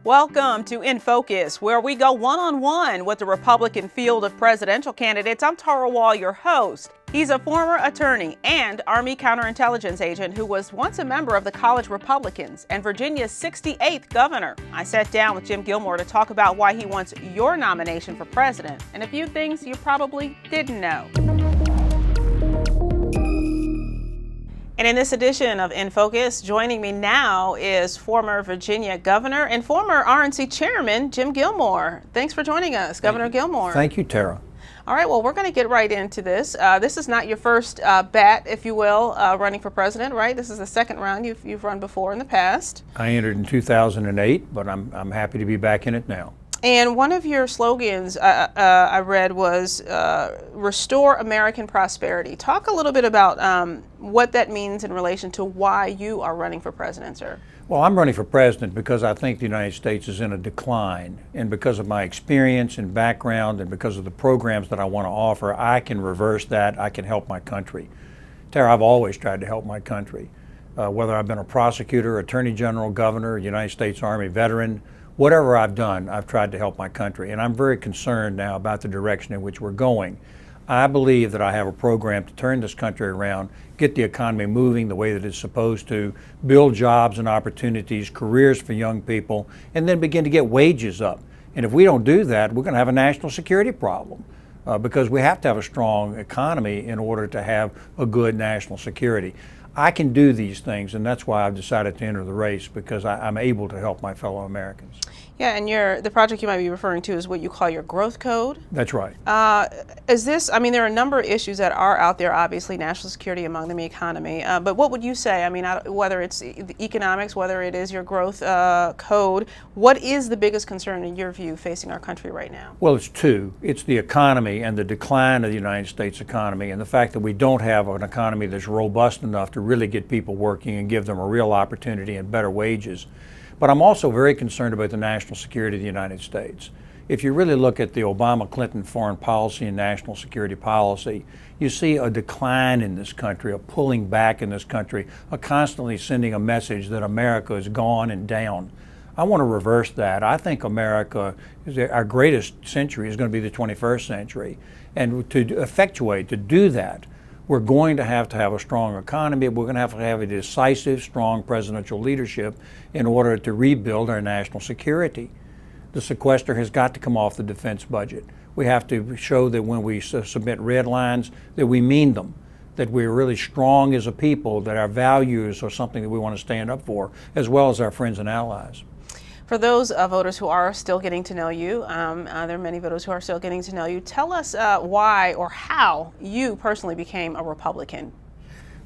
Welcome to In Focus, where we go one-on-one with the Republican field of presidential candidates. I'm Tara Wall, your host. He's a former attorney and Army counterintelligence agent who was once a member of the College Republicans and Virginia's 68th governor. I sat down with Jim Gilmore to talk about why he wants your nomination for president and a few things you probably didn't know. And in this edition of In Focus, joining me now is former Virginia governor and former RNC chairman, Jim Gilmore. Thanks for joining us, Governor Gilmore. Thank you, Tara. All right, well, we're going to get right into this. This is not your first bat, if you will, running for president, right? This is the second round. You've run before in the past. I entered in 2008, but I'm happy to be back in it now. And one of your slogans I read was restore American prosperity. Talk a little bit about what that means in relation to why you are running for president, sir. Well, I'm running for president because I think the United States is in a decline. And because of my experience and background and because of the programs that I want to offer, I can reverse that. I can help my country. Tara, I've always tried to help my country. Whether I've been a prosecutor, attorney general, governor, United States Army veteran, whatever I've done, I've tried to help my country, and I'm very concerned now about the direction in which we're going. I believe that I have a program to turn this country around, get the economy moving the way that it's supposed to, build jobs and opportunities, careers for young people, and then begin to get wages up. And if we don't do that, we're going to have a national security problem because we have to have a strong economy in order to have a good national security. I can do these things, and that's why I've decided to enter the race, because I'm able to help my fellow Americans. Yeah, and the project you might be referring to is what you call your growth code. That's right. Is this, I mean, there are a number of issues that are out there, obviously, national security among them, the economy, but what would you say? I mean, whether it's the economics, whether it is your growth code, what is the biggest concern in your view facing our country right now? Well, it's two. It's the economy and the decline of the United States economy, and the fact that we don't have an economy that's robust enough to really get people working and give them a real opportunity and better wages. But I'm also very concerned about the national security of the United States. If you really look at the Obama-Clinton foreign policy and national security policy, you see a decline in this country, a pulling back in this country, a constantly sending a message that America is gone and down. I want to reverse that. I think America, our greatest century is going to be the 21st century. And to effectuate, to do that, we're going to have a strong economy. We're going to have a decisive, strong presidential leadership in order to rebuild our national security. The sequester has got to come off the defense budget. We have to show that when we submit red lines, that we mean them, that we're really strong as a people, that our values are something that we want to stand up for, as well as our friends and allies. For those voters who are still getting to know you, there are many voters who are still getting to know you. Tell us why or how you personally became a Republican.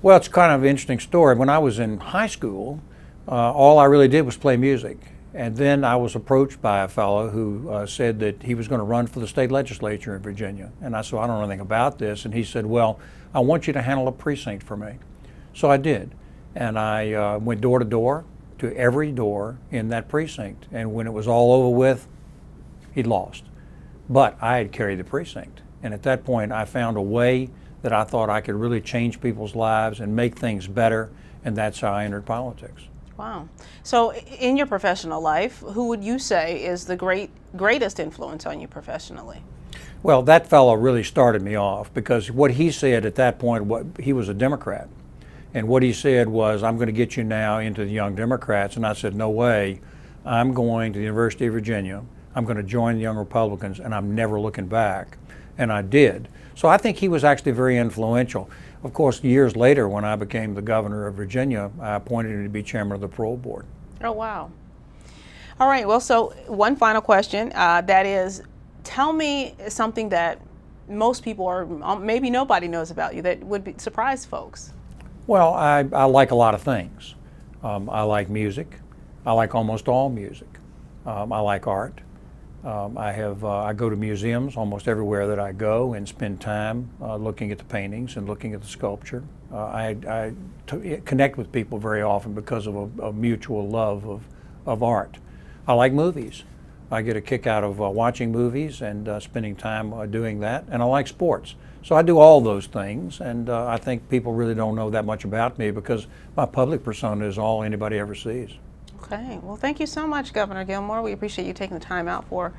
Well, it's kind of an interesting story. When I was in high school, all I really did was play music. And then I was approached by a fellow who said that he was going to run for the state legislature in Virginia. And I said, I don't know anything about this. And he said, well, I want you to handle a precinct for me. So I did. And I went door to door, to every door in that precinct. And when it was all over with, he lost. But I had carried the precinct. And at that point, I found a way that I thought I could really change people's lives and make things better. And that's how I entered politics. Wow. So in your professional life, who would you say is the greatest influence on you professionally? Well, that fellow really started me off, because what he said at that point, he was a Democrat. And what he said was, I'm going to get you now into the Young Democrats. And I said, no way. I'm going to the University of Virginia. I'm going to join the Young Republicans, and I'm never looking back. And I did. So I think he was actually very influential. Of course, years later, when I became the governor of Virginia, I appointed him to be chairman of the parole board. Oh, wow. All right. Well, so one final question, that is, tell me something that most people or maybe nobody knows about you that would surprise folks. Well, I like a lot of things. I like music. I like almost all music. I like art. I go to museums almost everywhere that I go and spend time looking at the paintings and looking at the sculpture. I connect with people very often because of a mutual love of art. I like movies. I get a kick out of watching movies and spending time doing that. And I like sports. So I do all those things, and I think people really don't know that much about me because my public persona is all anybody ever sees. Okay. Well, thank you so much, Governor Gilmore. We appreciate you taking the time out for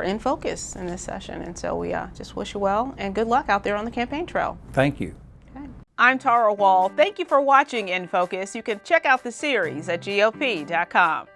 In Focus in this session. And so we just wish you well and good luck out there on the campaign trail. Thank you. Okay. I'm Tara Wall. Thank you for watching In Focus. You can check out the series at GOP.com.